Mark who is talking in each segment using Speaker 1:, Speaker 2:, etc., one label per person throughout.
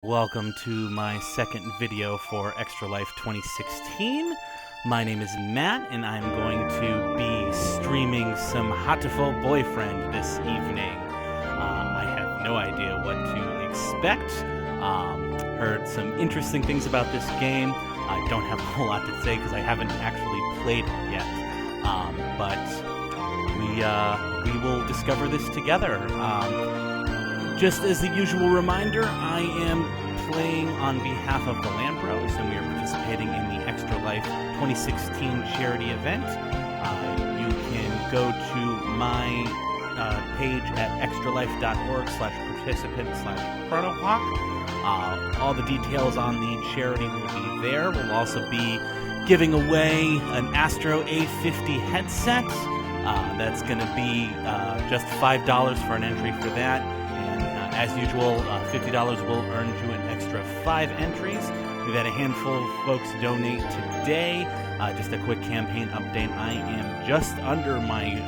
Speaker 1: Welcome to my second video for Extra Life 2016. My name is Matt, and I'm going to be streaming some Hatoful Boyfriend this evening. I have no idea what to expect. Heard some interesting things about this game. I don't have a whole lot to say because I haven't actually played it yet. But we will discover this together. Just as the usual reminder, I am playing on behalf of the LAN Bros, and we are participating in the Extra Life 2016 charity event. You can go to my page at extralife.org/participant/chronohawk. All the details on the charity will be there. We'll also be giving away an Astro A50 headset. That's going to be just $5 for an entry for that. As usual, $50 will earn you an extra 5 entries. We've had a handful of folks donate today. Just a quick campaign update. I am just under my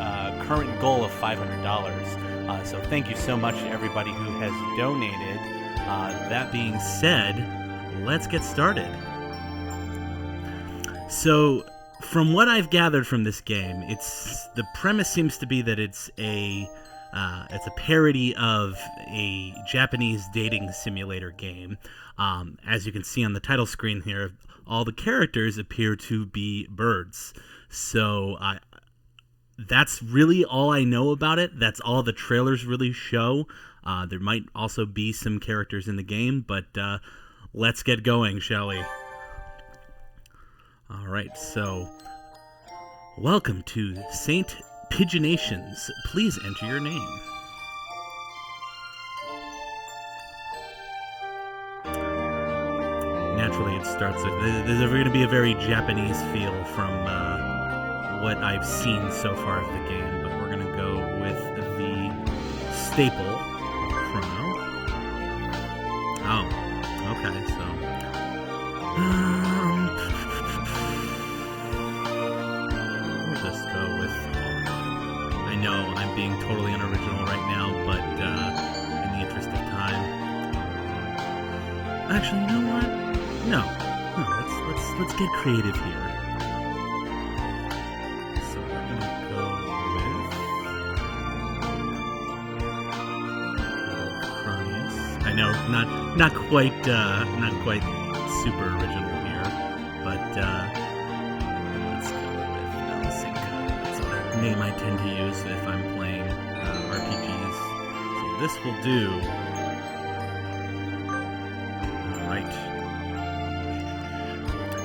Speaker 1: current goal of $500. So thank you so much to everybody who has donated. That being said, let's get started. So, from what I've gathered from this game, the premise seems to be that it's a parody of a Japanese dating simulator game. As you can see on the title screen here, all the characters appear to be birds. So that's really all I know about it. That's all the trailers really show. There might also be some characters in the game, but let's get going, shall we? All right, so welcome to St. Pigeonations. Please enter your name. Naturally, it starts with... There's going to be a very Japanese feel from what I've seen so far of the game, but we're going to go with the staple of Chrono. Oh, okay, so... we'll just go with... I know I'm being totally unoriginal right now, but in the interest of time... Actually, you know what? No, let's get creative here. So we're gonna go with Cronius. I know, not quite super original here, but let's go with Nalsinka. That's a name I tend to use if I'm playing RPGs. So this will do.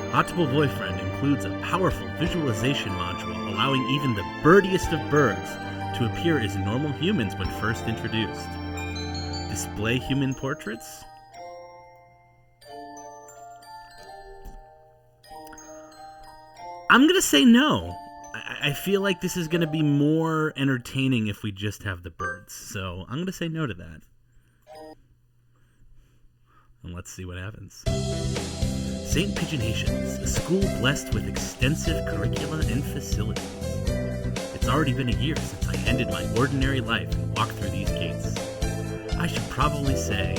Speaker 1: Hatoful Boyfriend includes a powerful visualization module allowing even the birdiest of birds to appear as normal humans when first introduced. Display human portraits? I'm going to say no. I feel like this is going to be more entertaining if we just have the birds. So I'm going to say no to that. And let's see what happens. St. Pigeonations, a school blessed with extensive curricula and facilities. It's already been a year since I ended my ordinary life and walked through these gates. I should probably say,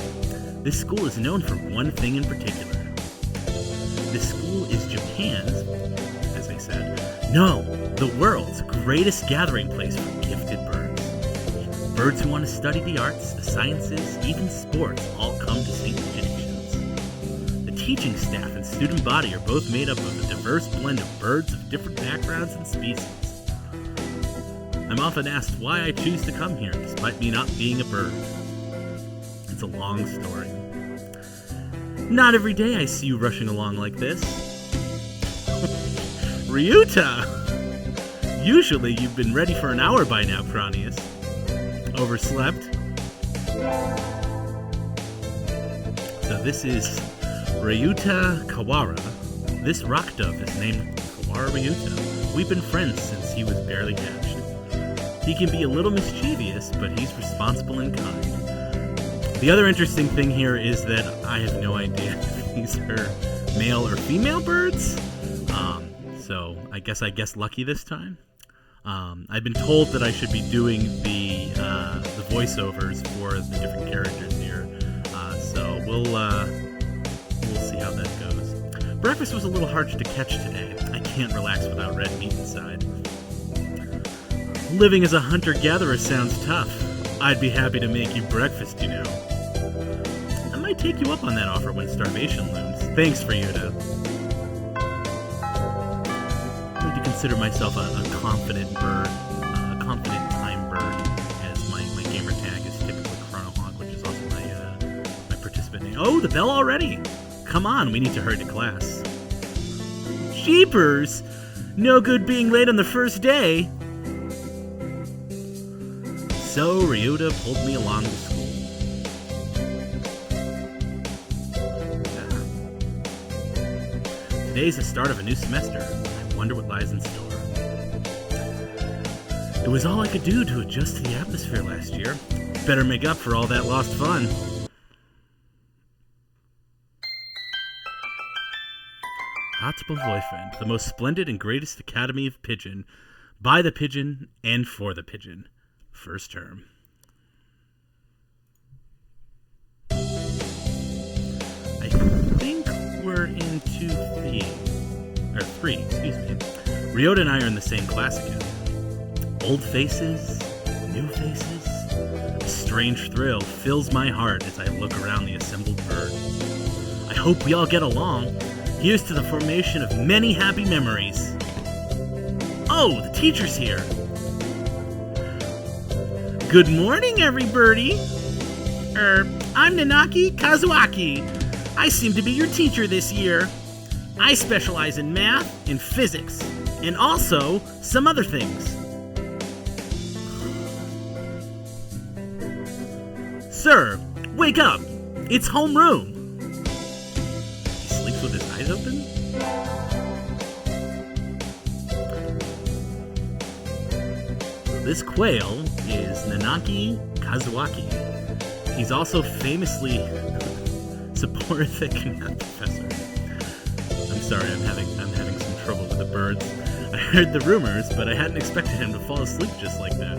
Speaker 1: this school is known for one thing in particular. This school is Japan's, as they said, no, the world's greatest gathering place for gifted birds. Birds who want to study the arts, the sciences, even sports all come to St. Pigeonations. Teaching staff and student body are both made up of a diverse blend of birds of different backgrounds and species. I'm often asked why I choose to come here despite me not being a bird. It's a long story. Not every day I see you rushing along like this. Ryuta! Usually you've been ready for an hour by now, Cronius. Overslept? So this is Ryuta Kawara. This rock dove is named Kawara Ryuta. We've been friends since he was barely hatched. He can be a little mischievous, but he's responsible and kind. The other interesting thing here is that I have no idea if these are male or female birds. So I guess lucky this time. I've been told that I should be doing the voiceovers for the different characters here. So we'll see how that goes. Breakfast was a little hard to catch today. I can't relax without red meat inside. Living as a hunter-gatherer sounds tough. I'd be happy to make you breakfast, you know. I might take you up on that offer when starvation looms. Thanks, Ryota. I like to consider myself a confident bird, a confident time bird, as my gamer tag is typically Chronohawk, which is also my participant name. Oh, the bell already! Come on, we need to hurry to class. Jeepers! No good being late on the first day! So Ryota pulled me along to school. Today's the start of a new semester. I wonder what lies in store. It was all I could do to adjust to the atmosphere last year. Better make up for all that lost fun. Hatoful Boyfriend, the most splendid and greatest academy of pigeon, by the pigeon and for the pigeon. First term. I think we're in 3, excuse me. Ryota and I are in the same class again. Old faces, new faces. A strange thrill fills my heart as I look around the assembled bird. I hope we all get along. Here's to the formation of many happy memories. Oh, the teacher's here. Good morning, everybody. I'm Nanaki Kazuaki. I seem to be your teacher this year. I specialize in math and physics, and also some other things. Sir, wake up. It's homeroom. He sleeps with his eyes open? This quail is Nanaki Kazuaki. He's also famously soporific professor. I'm sorry, I'm having some trouble with the birds. I heard the rumors, but I hadn't expected him to fall asleep just like that.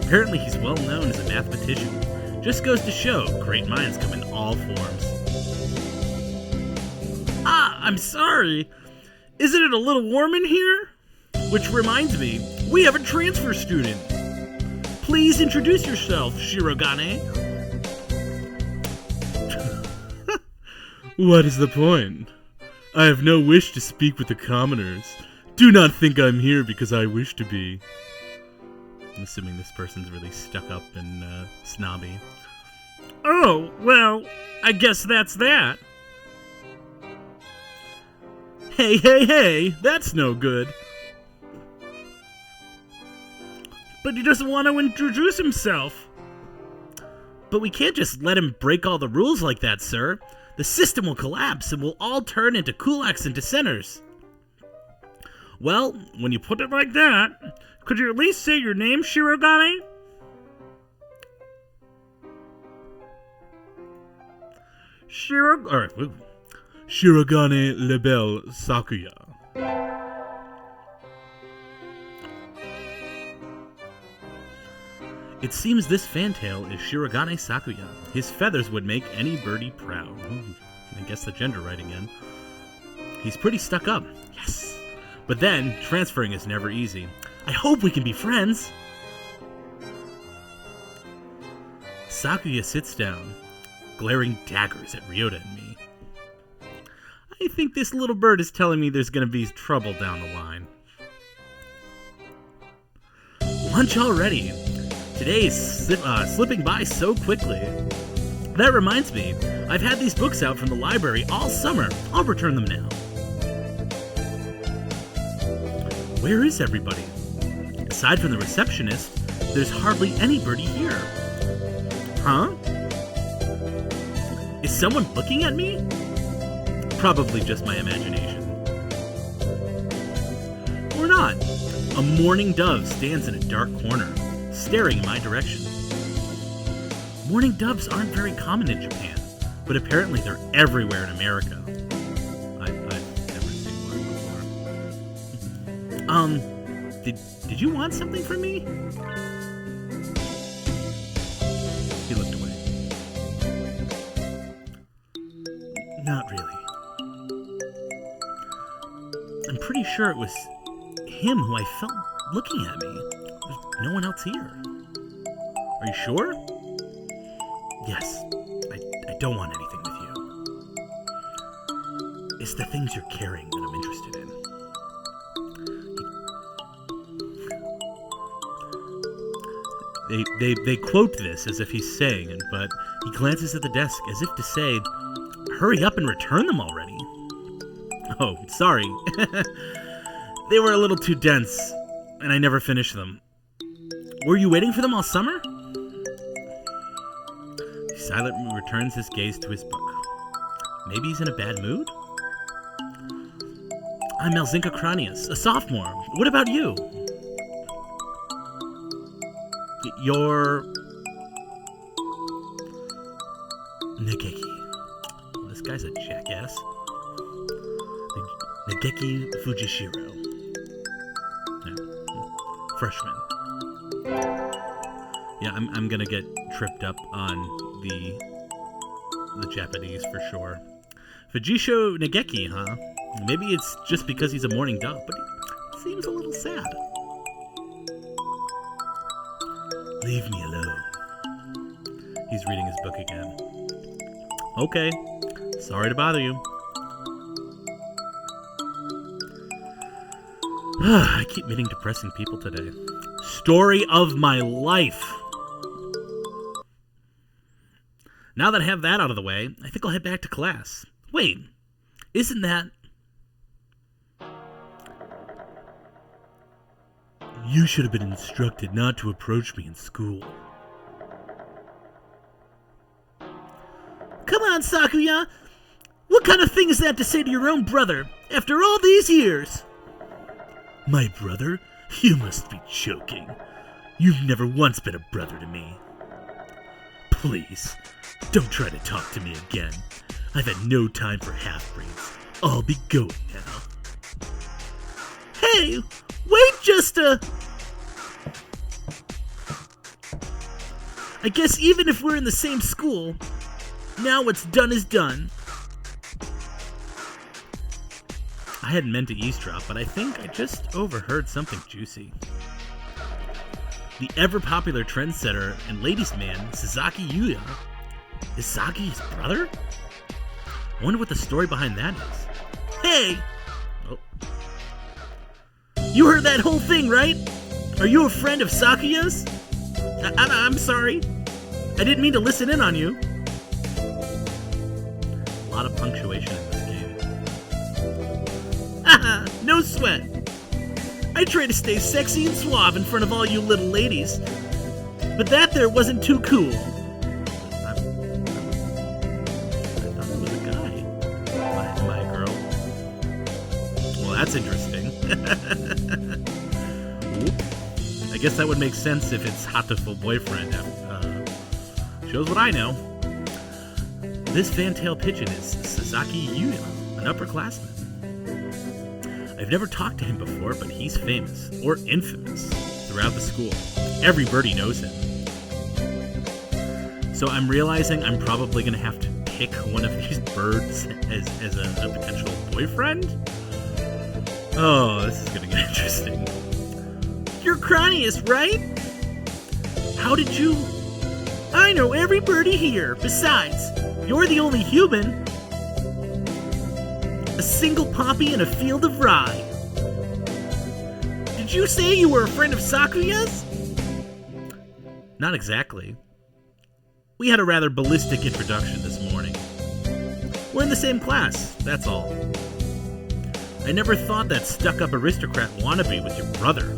Speaker 1: Apparently he's well known as a mathematician. Just goes to show, great minds come in all forms. Ah, I'm sorry. Isn't it a little warm in here? Which reminds me, we have a transfer student. Please introduce yourself, Shirogane. What is the point? I have no wish to speak with the commoners. Do not think I'm here because I wish to be. I'm assuming this person's really stuck up and snobby. Oh, well, I guess that's that. Hey, that's no good. But he doesn't want to introduce himself. But we can't just let him break all the rules like that, sir. The system will collapse and we'll all turn into kulaks and dissenters. Well, when you put it like that, could you at least say your name, Shirogane? Shirogane Lebel Sakuya. It seems this fantail is Shirogane Sakuya. His feathers would make any birdie proud. I guess the gender right again. He's pretty stuck up. Yes. But then, transferring is never easy. I hope we can be friends. Sakuya sits down, glaring daggers at Ryota and me. I think this little bird is telling me there's going to be trouble down the line. Lunch already. Today is slipping by so quickly. That reminds me, I've had these books out from the library all summer. I'll return them now. Where is everybody? Aside from the receptionist, there's hardly anybody here. Huh? Is someone looking at me? Probably just my imagination. Or not. A mourning dove stands in a dark corner, staring in my direction. Mourning doves aren't very common in Japan, but apparently they're everywhere in America. I've never seen one before. Did you want something from me? He looked away. Not really. I'm pretty sure it was him who I felt looking at me. There's no one else here. Are you sure? Yes. I don't want anything with you. It's the things you're carrying that I'm interested in. They quote this as if he's saying it, but he glances at the desk as if to say, hurry up and return them already. Oh, sorry. They were a little too dense, and I never finished them. Were you waiting for them all summer? He silently returns his gaze to his book. Maybe he's in a bad mood? I'm Melzinka Cranius, a sophomore. What about you? You're... Nageki. Well, this guy's a jackass. Nageki Fujishiro. No. Freshman. Yeah, I'm gonna get tripped up on the Japanese for sure. Fujisho Nageki, huh? Maybe it's just because he's a morning dog, but he seems a little sad. Leave me alone. He's reading his book again. Okay. Sorry to bother you. I keep meeting depressing people today. Story of my life. Now that I have that out of the way, I think I'll head back to class. Wait, isn't that... You should have been instructed not to approach me in school. Come on, Sakuya! What kind of thing is that to say to your own brother, after all these years? My brother? You must be joking. You've never once been a brother to me. Please, don't try to talk to me again. I've had no time for half-breeds. I'll be going now. Hey, wait just a... I guess even if we're in the same school, now what's done is done. I hadn't meant to eavesdrop, but I think I just overheard something juicy. The ever-popular trendsetter and ladies' man, Sasaki Yuya. Is Saki his brother? I wonder what the story behind that is. Hey! Oh. You heard that whole thing, right? Are you a friend of Sakuya's? I'm sorry. I didn't mean to listen in on you. A lot of punctuation in this game. Haha, no sweat. I try to stay sexy and suave in front of all you little ladies. But that there wasn't too cool. I thought it was a guy. My girl. Well, that's interesting. I guess that would make sense if it's Hatoful Boyfriend. Shows what I know. This fantail pigeon is Sasaki Yuya, an upperclassman. I've never talked to him before, but he's famous, or infamous, throughout the school. Every birdie knows him. So I'm realizing I'm probably going to have to pick one of these birds as a potential boyfriend? Oh, this is going to get interesting. You're Cranius, right? How did you... I know every birdie here. Besides, you're the only human. A single poppy in a field of rye. Did you say you were a friend of Sakuya's? Not exactly. We had a rather ballistic introduction this morning. We're in the same class, that's all. I never thought that stuck-up aristocrat wannabe was your brother.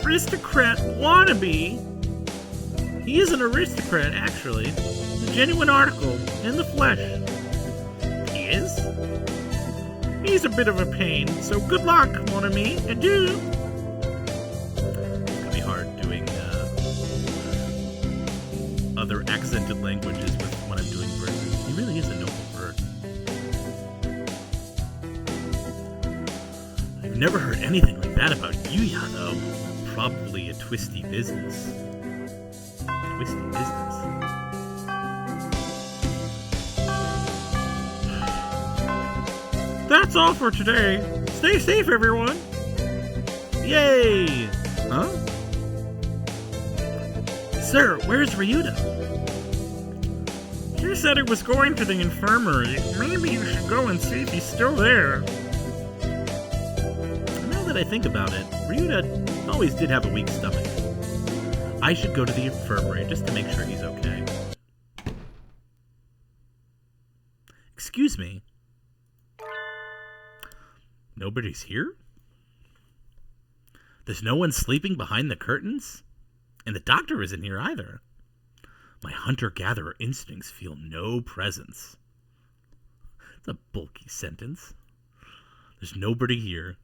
Speaker 1: Aristocrat wannabe? He is an aristocrat, actually. A genuine article, in the flesh. He is? He's a bit of a pain, so good luck, mon ami. Adieu. It's gonna be hard doing other accented languages with when I'm doing birds. He really is a noble bird. I've never heard anything like that about Yuya, though. Probably a twisty business. Twisty business. That's all for today. Stay safe, everyone. Yay! Huh? Sir, where's Ryuta? He said he was going to the infirmary. Maybe you should go and see if he's still there. Now that I think about it, Ryuta always did have a weak stomach. I should go to the infirmary just to make sure he's okay. Excuse me. Nobody's here? There's no one sleeping behind the curtains? And the doctor isn't here either. My hunter-gatherer instincts feel no presence. It's a bulky sentence. There's nobody here.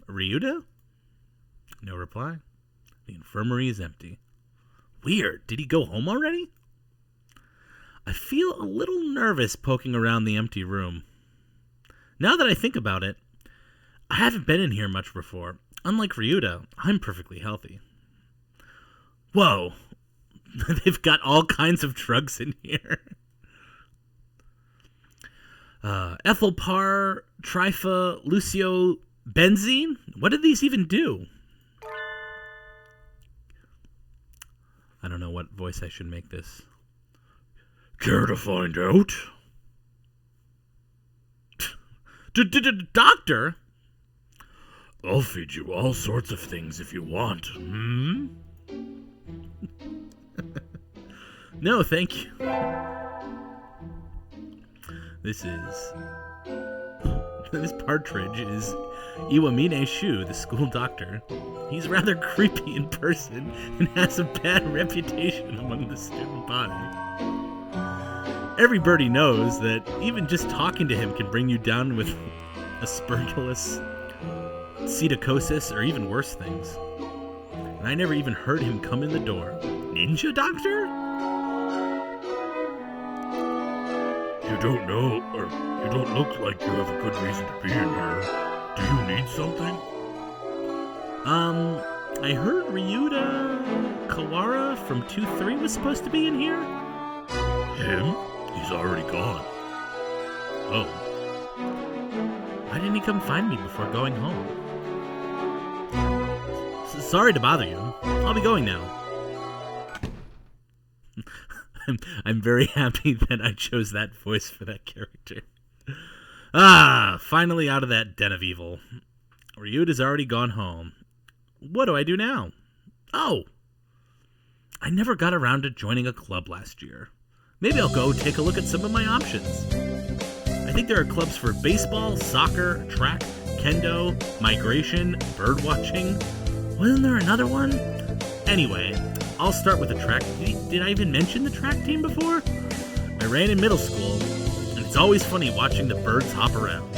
Speaker 1: Ryuta? No reply. The infirmary is empty. Weird. Did he go home already? I feel a little nervous poking around the empty room. Now that I think about it, I haven't been in here much before. Unlike Ryuta, I'm perfectly healthy. Whoa. They've got all kinds of drugs in here. Ethylpar, Trifa, Lucio, Benzene? What did these even do? I don't know what voice I should make this. Care to find out? Doctor? I'll feed you all sorts of things if you want. No, thank you. This partridge is Iwamine Shu, the school doctor. He's rather creepy in person and has a bad reputation among the student body. Every birdie knows that even just talking to him can bring you down with aspergillus, psittacosis, or even worse things. And I never even heard him come in the door. Ninja doctor? You don't know, or you don't look like you have a good reason to be in here. Do you need something? I heard Ryuta Kawara from 2-3 was supposed to be in here? Him? He's already gone. Oh. Why didn't he come find me before going home? Sorry to bother you. I'll be going now. I'm very happy that I chose that voice for that character. Finally out of that den of evil. Ryuta's already gone home. What do I do now? Oh! I never got around to joining a club last year. Maybe I'll go take a look at some of my options. I think there are clubs for baseball, soccer, track, kendo, migration, birdwatching. Wasn't there another one? Anyway, I'll start with the track. Did I even mention the track team before? I ran in middle school, and it's always funny watching the birds hop around.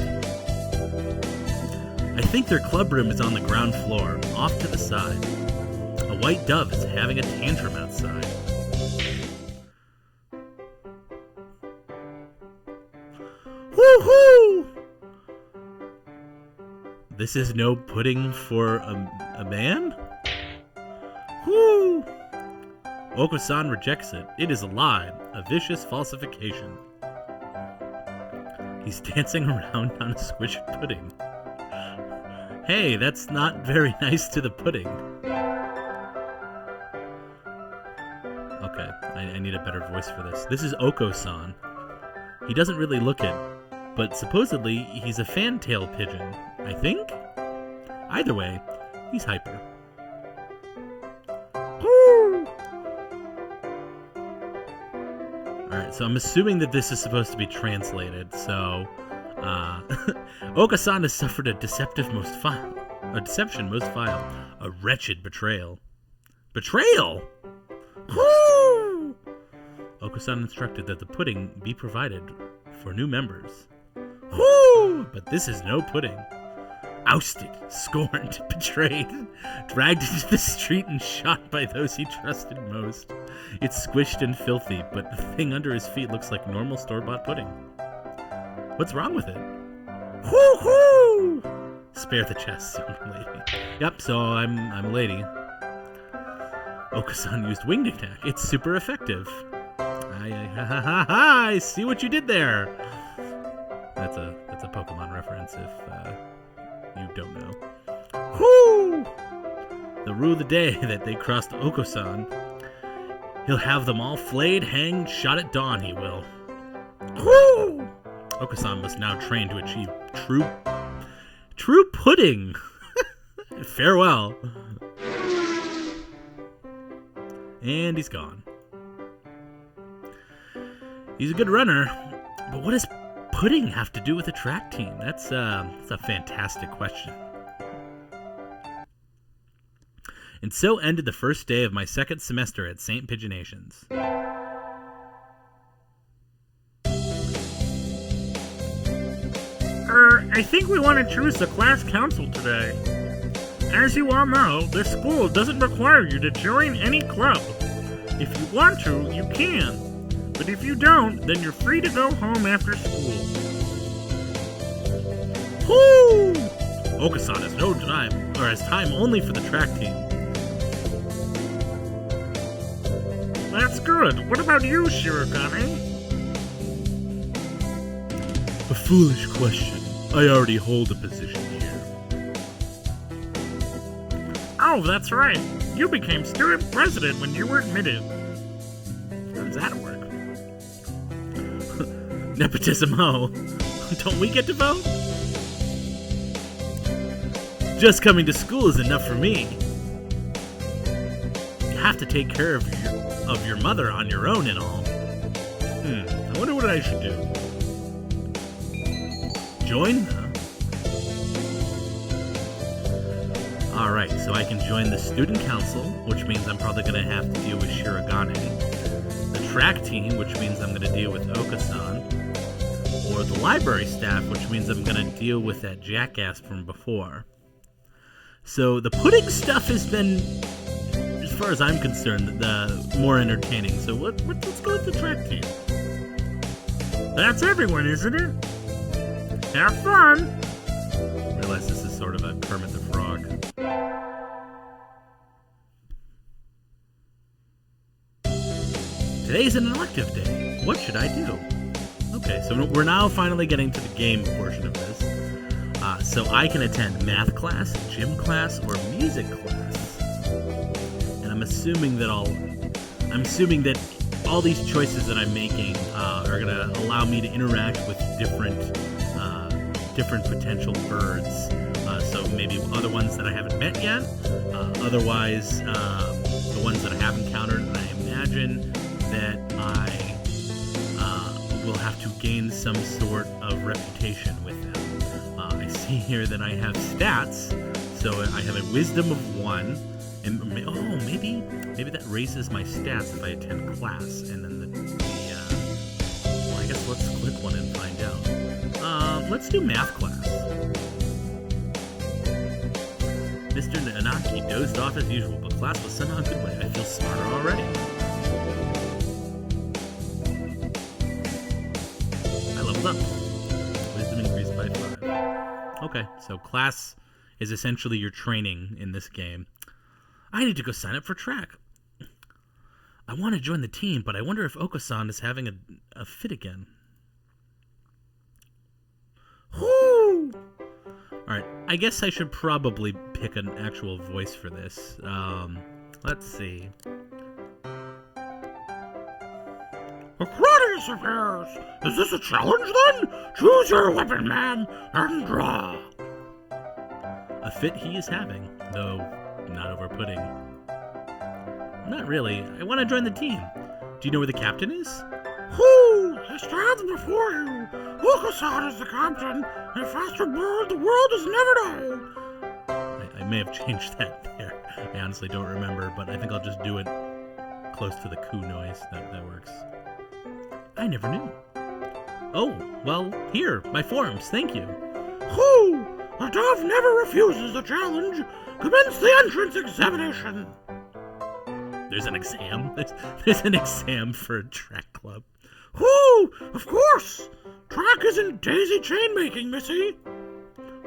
Speaker 1: I think their club room is on the ground floor, off to the side. A white dove is having a tantrum outside. Woo-hoo! This is no pudding for a man? Woo! Oko-san rejects it. It is a lie, a vicious falsification. He's dancing around on a squished pudding. Hey, that's not very nice to the pudding. Okay, I need a better voice for this. This is Oko-san. He doesn't really look it, but supposedly he's a fantail pigeon, I think? Either way, he's hyper. Alright, so I'm assuming that this is supposed to be translated, so... Oka-san has suffered a deception most vile. A wretched betrayal. Betrayal? Woo! Oka-san instructed that the pudding be provided for new members. Woo! But this is no pudding. Ousted, scorned, betrayed, dragged into the street and shot by those he trusted most. It's squished and filthy, but the thing under his feet looks like normal store-bought pudding. What's wrong with it? Hoo-hoo! Spare the chest, young lady. Yep, so I'm a lady. Oka-san used winged attack. It's super effective. I see what you did there. That's a Pokemon reference if you don't know. Whoo! The rule of the day that they crossed Oko-san. He'll have them all flayed, hanged, shot at dawn, he will. Whoo! Oko-san must now train to achieve true pudding. Farewell. And he's gone. He's a good runner, but what does pudding have to do with a track team? That's a fantastic question. And so ended the first day of my second semester at St. Pigeonations.
Speaker 2: I think we want to choose the class council today. As you all know, this school doesn't require you to join any club. If you want to, you can. But if you don't, then you're free to go home after school.
Speaker 1: Whoo! Oko-san has no time, or has time only for the track team.
Speaker 2: That's good. What about you, Shirogane?
Speaker 1: A foolish question. I already hold a position here.
Speaker 2: Oh, that's right. You became student president when you were admitted.
Speaker 1: How does that work? Nepotism-o. Don't we get to vote? Just coming to school is enough for me. You have to take care of your mother on your own and all. I wonder what I should do. Join? Alright, so I can join the student council, which means I'm probably going to have to deal with Shirogane. The track team, which means I'm going to deal with Oko-san. Or the library staff, which means I'm going to deal with that jackass from before. So the pudding stuff has been, as far as I'm concerned, the more entertaining. So let's go with the track team.
Speaker 2: That's everyone, isn't it? Have fun!
Speaker 1: I realize this is sort of a Kermit the Frog. Today's an elective day. What should I do? Okay, so we're now finally getting to the game portion of this. So I can attend math class, gym class, or music class. And I'm assuming that all these choices that I'm making are going to allow me to interact with different potential birds. So maybe other ones that I haven't met yet. Otherwise, the ones that I have encountered. And I imagine that I will have to gain some sort of reputation with them. I see here that I have stats. So I have a wisdom of 1. And maybe that raises my stats if I attend class. And then well, I guess let's click one and find out. Let's do math class. Mr. Nanaki dozed off as usual, but class was somehow a good way. I feel smarter already. I leveled up. Wisdom increased by 5. Okay, so class is essentially your training in this game. I need to go sign up for track. I want to join the team, but I wonder if Oko-san is having a fit again. Whoo! Alright, I guess I should probably pick an actual voice for this. Let's see.
Speaker 2: Aquarius affairs! Is this a challenge then? Choose your weapon, man, and draw.
Speaker 1: A fit he is having, though not over pudding. Not really. I want to join the team. Do you know where the captain is?
Speaker 2: Who? He stands before you. Oko-san is the captain, and faster bird the world has never known.
Speaker 1: I may have changed that there. I honestly don't remember, but I think I'll just do it close to the coo noise. That works. I never knew. Oh, well, here, my forms, thank you.
Speaker 2: Who? A dove never refuses a challenge. Commence the entrance examination.
Speaker 1: There's an exam? There's an exam for a track club.
Speaker 2: Who? Of course. Track isn't daisy chain making, Missy.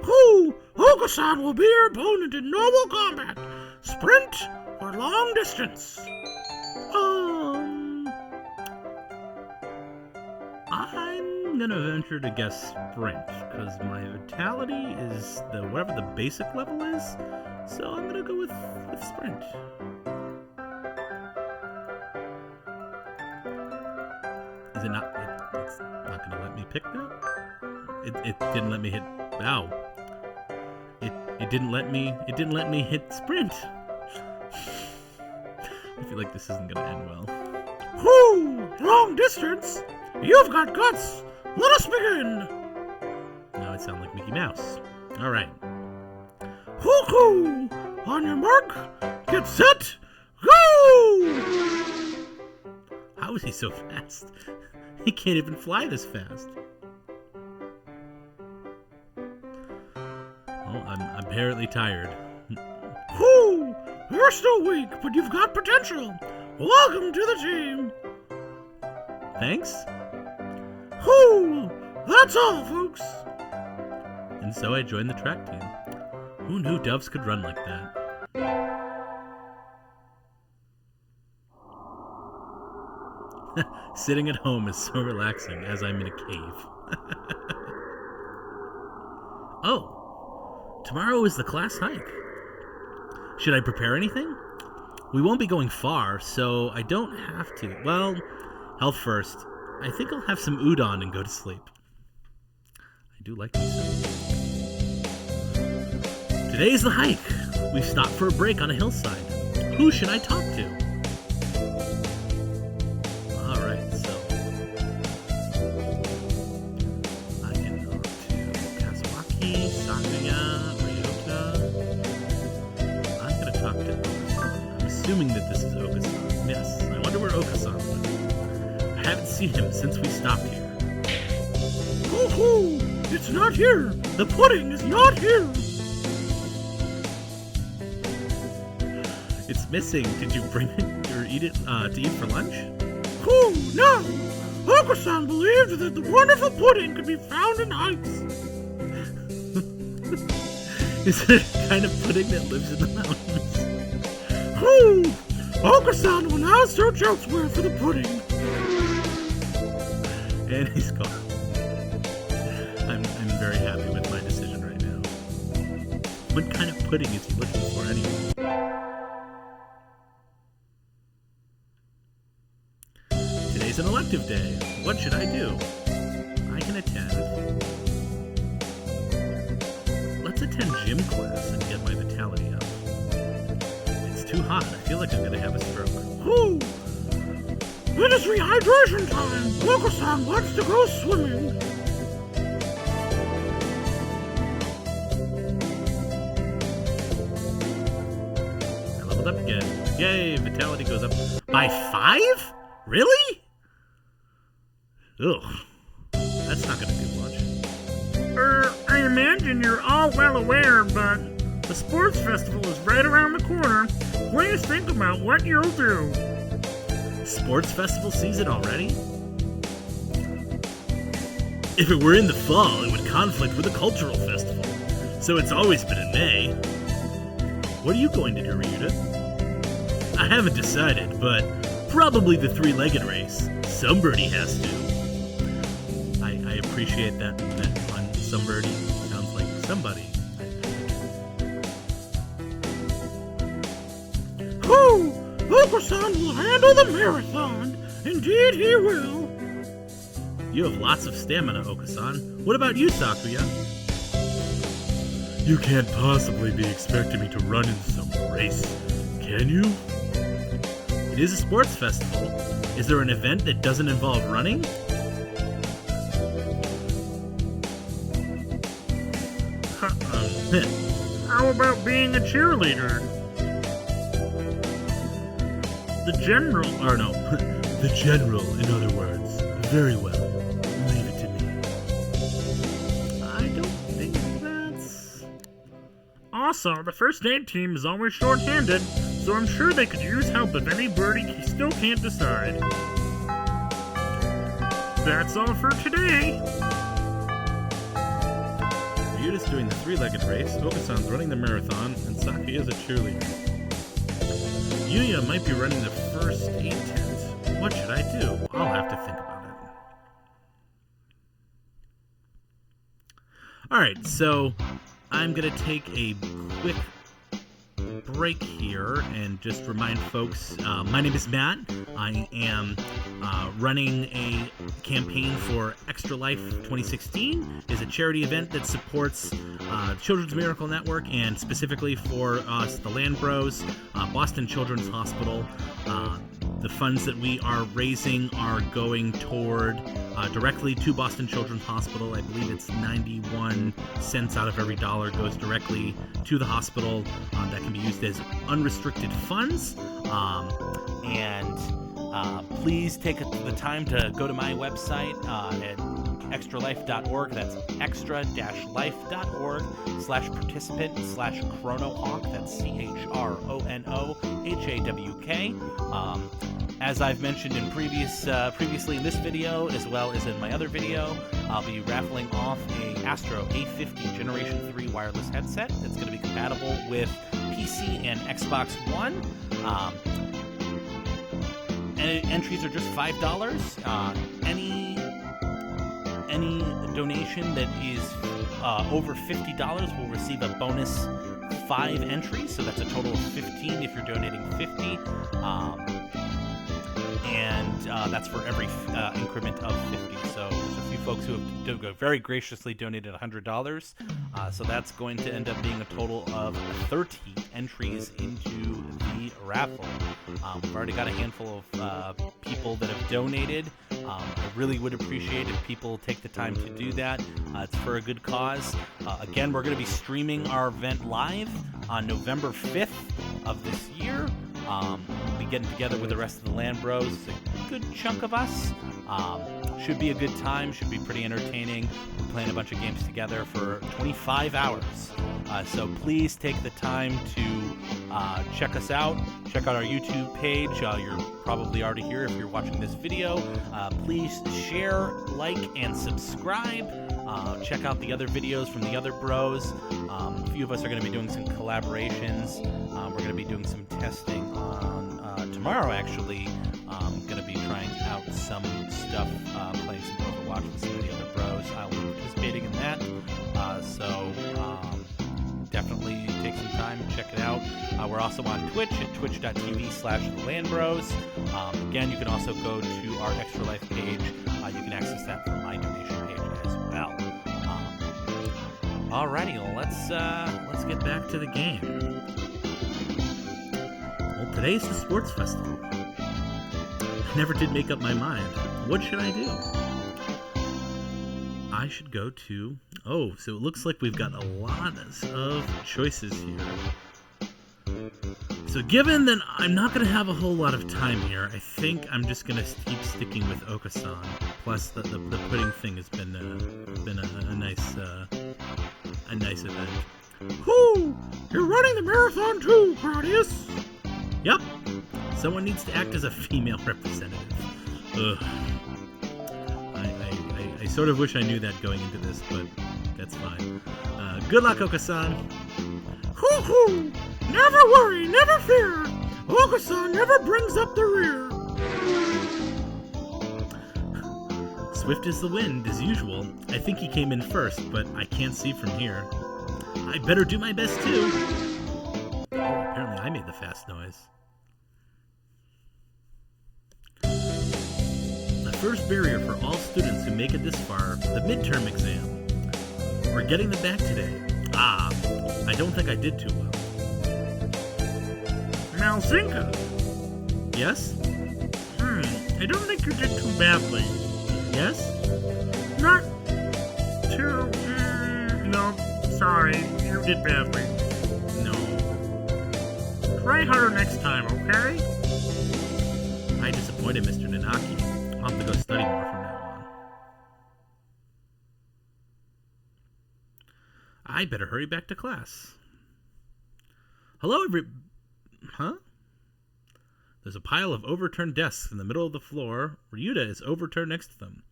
Speaker 2: Who? Oko-san will be your opponent in normal combat, sprint, or long distance.
Speaker 1: I'm gonna venture to guess sprint, because my vitality is whatever the basic level is, so I'm gonna go with sprint. Is it not? It's not gonna let me pick that? It didn't let me hit. Ow. It didn't let me hit sprint. I feel like this isn't gonna end well.
Speaker 2: Whoo! Long distance! You've got guts! Let us begin!
Speaker 1: Now I sound like Mickey Mouse. Alright.
Speaker 2: Hoo-hoo! On your mark, get set, go!
Speaker 1: How is he so fast? He can't even fly this fast. Oh, I'm apparently tired.
Speaker 2: Whoo! You're still weak, but you've got potential. Welcome to the team.
Speaker 1: Thanks?
Speaker 2: Whoo! That's all, folks.
Speaker 1: And so I joined the track team. Who knew doves could run like that? Sitting at home is so relaxing as I'm in a cave. Oh, tomorrow is the class hike. Should I prepare anything? We won't be going far, so I don't have to. Well, health first. I think I'll have some udon and go to sleep. I do like these. Today's the hike. We stopped for a break on a hillside. Who should I talk to? Alright, so I can go to Kazawaki, Sakuya, Ryota. I'm gonna talk to Okasan. I'm assuming that this is Okasan. Yes, I wonder where Okasan went. I haven't seen him since we stopped here.
Speaker 2: Hoo-hoo! It's not here! The pudding is not here!
Speaker 1: It's missing. Did you bring it or eat it to eat for lunch?
Speaker 2: Oh, no! Okasan believed that the wonderful pudding could be found in heights.
Speaker 1: Is it a kind of pudding that lives in the mountains?
Speaker 2: Oh, Okasan will now search elsewhere for the pudding.
Speaker 1: And he's gone. I'm very happy with my decision right now. What kind of pudding is he looking for anyway? Today's an elective day. What should I do? I can attend. Let's attend gym class and get my vitality up. It's too hot. I feel like I'm gonna have a stroke.
Speaker 2: Oh, it is rehydration time. Okasan wants to go swimming.
Speaker 1: I leveled up again. Yay, vitality goes up by 5? Really? Ugh. That's not gonna do much.
Speaker 2: I imagine you're all well aware, but the sports festival is right around the corner. Please think about what you'll do.
Speaker 1: Sports festival season already? If it were in the fall, it would conflict with a cultural festival. So it's always been in May. What are you going to do, Ryuta? I haven't decided, but probably the three-legged race. Somebody has to. I appreciate that one. Somebody sounds like somebody.
Speaker 2: Oh, Okasan will handle the marathon. Indeed he will.
Speaker 1: You have lots of stamina, Okasan. What about you, Sakuya? You can't possibly be expecting me to run in some race, can you? It is a sports festival. Is there an event that doesn't involve running?
Speaker 2: How about being a cheerleader? The general,
Speaker 1: the general, in other words. Very well. Leave it to me. I don't think that's...
Speaker 2: Also, the first aid team is always short-handed, so I'm sure they could use help if any birdie still can't decide. That's all for today.
Speaker 1: Ryuta's doing the three-legged race, Okasan's running the marathon, and Sakuya's a cheerleader. Yuya might be running the first aid tent. What should I do? I'll have to think about All right, so I'm going to take a quick break here and just remind folks, my name is Matt. I am running a campaign for Extra Life 2016. It's a charity event that supports Children's Miracle Network and specifically for us, the LAN Bros, Boston Children's Hospital. The funds that we are raising are going toward directly to Boston Children's Hospital. I believe it's 91 cents out of every dollar goes directly to the hospital. That can be used as unrestricted funds. Please take the time to go to my website at extralife.org. That's extra-life.org/participant/chronohawk. That's CHRONOHAWK. As I've mentioned previously in this video, as well as in my other video, I'll be raffling off a Astro A50 Generation 3 wireless headset that's going to be compatible with PC and Xbox One. And entries are just $5. Any donation that is over $50 will receive a bonus 5 entries, so that's a total of 15 if you're donating 50. That's for every increment of 50. So there's a few folks who have very graciously donated $100. So that's going to end up being a total of 30 entries into the raffle. We've already got a handful of people that have donated. I really would appreciate if people take the time to do that. It's for a good cause. Again, we're going to be streaming our event live on November 5th of this year. We'll be getting together with the rest of the LAN Bros. It's a good chunk of us. Should be a good time. Should be pretty entertaining. We're playing a bunch of games together for 25 hours. So please take the time to check us out. Check out our YouTube page. You're probably already here if you're watching this video. Please share, like, and subscribe. Check out the other videos from the other bros. A few of us are going to be doing some collaborations. We're going to be doing some testing on tomorrow, actually. I'm going to be trying out some stuff, playing some Overwatch with some of the other bros. I'll be participating in that. So definitely take some time and check it out. We're also on Twitch at twitch.tv/LANBros. Again, you can also go to our Extra Life page. You can access that from my donation page as well. Alrighty, let's get back to the game. Well, today's the sports festival. I never did make up my mind. What should I do? I should go to... Oh, so it looks like we've got a lot of choices here. So given that I'm not going to have a whole lot of time here, I think I'm just going to keep sticking with Okasan. Plus, the pudding thing has been a nice event. Whoo! You're running the marathon too, Claudius! Yep. Someone needs to act as a female representative. Ugh. I sort of wish I knew that going into this, but that's fine. Good luck, Okasan. Hoo-hoo! Never worry, never fear. Okasan never brings up the rear. Swift as the wind, as usual. I think he came in first, but I can't see from here. I better do my best, too. Oh, apparently I made the fast noise. The first barrier for all students who make it this far, the midterm exam. We're getting them back today. I don't think I did too well.
Speaker 2: Malzinka!
Speaker 1: Yes?
Speaker 2: I don't think you did too badly.
Speaker 1: Yes?
Speaker 2: Not too... no, sorry, you did badly.
Speaker 1: No.
Speaker 2: Try harder next time, okay?
Speaker 1: I disappointed Mr. Nanaki. I'll have to go study more from now on. I better hurry back to class. Hello, Huh? There's a pile of overturned desks in the middle of the floor. Ryuta is overturned next to them.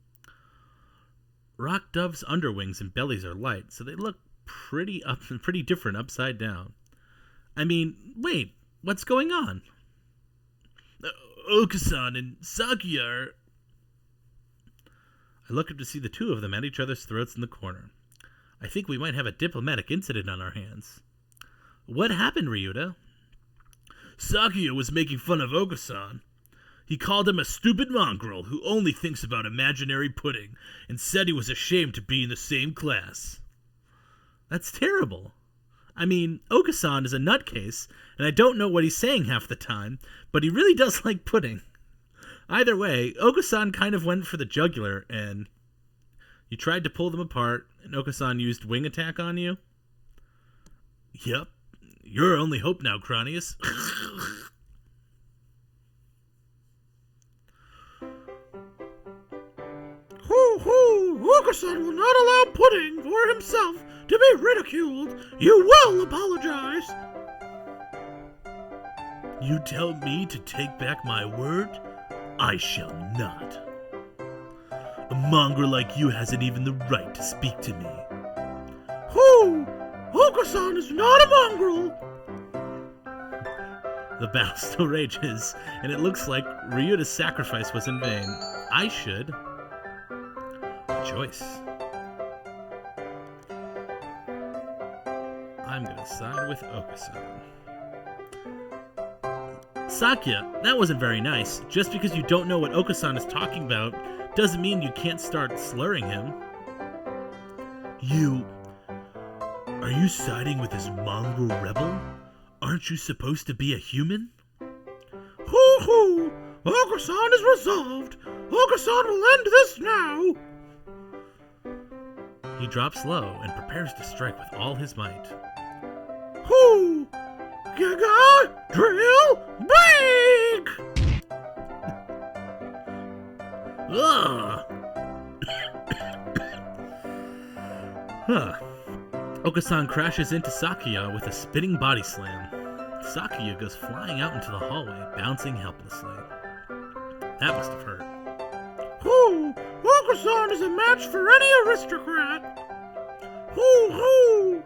Speaker 1: Rock Dove's underwings and bellies are light, so they look pretty different upside down. I mean, wait, what's going on? Okasan and Saki are... I look up to see the two of them at each other's throats in the corner. I think we might have a diplomatic incident on our hands. What happened, Ryuta? Sakuya was making fun of Oka-san. He called him a stupid mongrel who only thinks about imaginary pudding and said he was ashamed to be in the same class. That's terrible. I mean, Oka-san is a nutcase, and I don't know what he's saying half the time, but he really does like pudding. Either way, Oka-san kind of went for the jugular, and you tried to pull them apart, and Oka-san used wing attack on you? Yep. You're our only hope now, Cronius.
Speaker 2: Hoo-hoo! Oka-san will not allow pudding for himself to be ridiculed. You will apologize.
Speaker 1: You tell me to take back my word? I shall not. A mongrel like you hasn't even the right to speak to me.
Speaker 2: Hoo! Oka-san is not a mongrel!
Speaker 1: The battle still rages, and it looks like Ryuta's sacrifice was in vain. I should. A choice. I'm gonna side with Oka-san. Sakuya, that wasn't very nice. Just because you don't know what Oka-san is talking about doesn't mean you can't start slurring him. Are you siding with this mongrel rebel? Aren't you supposed to be a human?
Speaker 2: Hoo-hoo! Oka-san is resolved. Oka-san will end this now.
Speaker 1: He drops low and prepares to strike with all his might.
Speaker 2: Hoo! Giga! Drill! Break!
Speaker 1: Ugh! Huh. Oka-san crashes into Sakuya with a spinning body slam. Sakuya goes flying out into the hallway, bouncing helplessly. That must have hurt.
Speaker 2: Hoo! Oka-san is a match for any aristocrat! Hoo-hoo!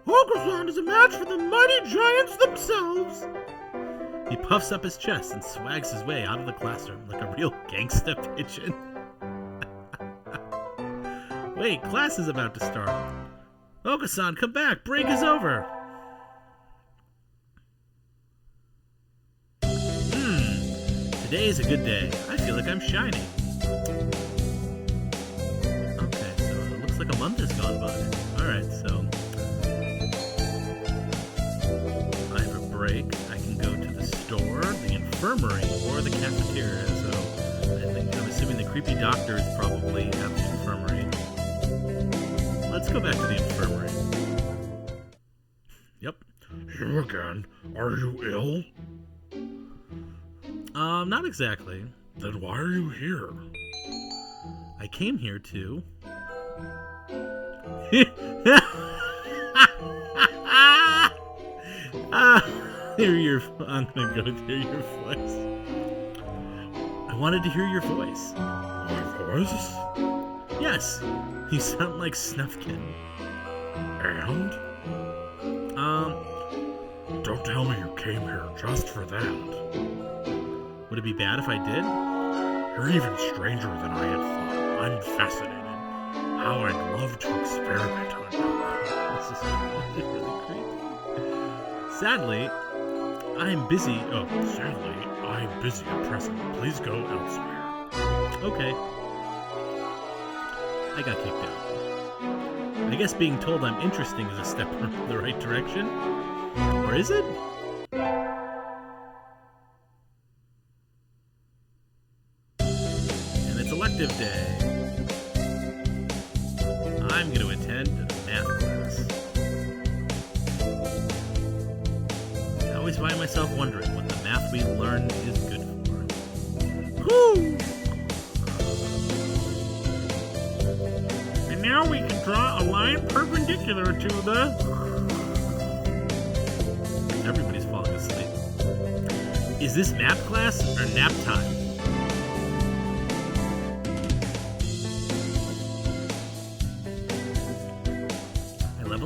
Speaker 2: Oka-san is a match for the mighty giants themselves!
Speaker 1: He puffs up his chest and swags his way out of the classroom like a real gangsta pigeon. Wait, class is about to start. Oka-san, come back! Break is over! Today is a good day. I feel like I'm shining. Okay, so it looks like a month has gone by. Alright, so I have a break. I can go to the store, the infirmary, or the cafeteria. So I'm assuming the creepy doctor is probably at the infirmary. Let's go back to the infirmary. Yep.
Speaker 2: You again? Are you ill?
Speaker 1: Not exactly.
Speaker 2: Then why are you here?
Speaker 1: I came here to... I'm gonna go hear your voice. I wanted to hear your voice.
Speaker 2: My voice?
Speaker 1: Yes, you sound like Snufkin.
Speaker 2: And? Don't tell me you came here just for that.
Speaker 1: Would it be bad if I did?
Speaker 2: You're even stranger than I had thought. I'm fascinated. How I'd love to experiment on you.
Speaker 1: This is really creepy. Sadly, I'm busy. Oh,
Speaker 2: sadly, I'm busy at present. Please go elsewhere.
Speaker 1: Okay. I got kicked out. I guess being told I'm interesting is a step in the right direction. Or is it? Elective day. I'm going to attend math class. I always find myself wondering what the math we learned is good for.
Speaker 2: Whoo! And now we can draw a line perpendicular to the...
Speaker 1: Everybody's falling asleep. Is this math class or nap time?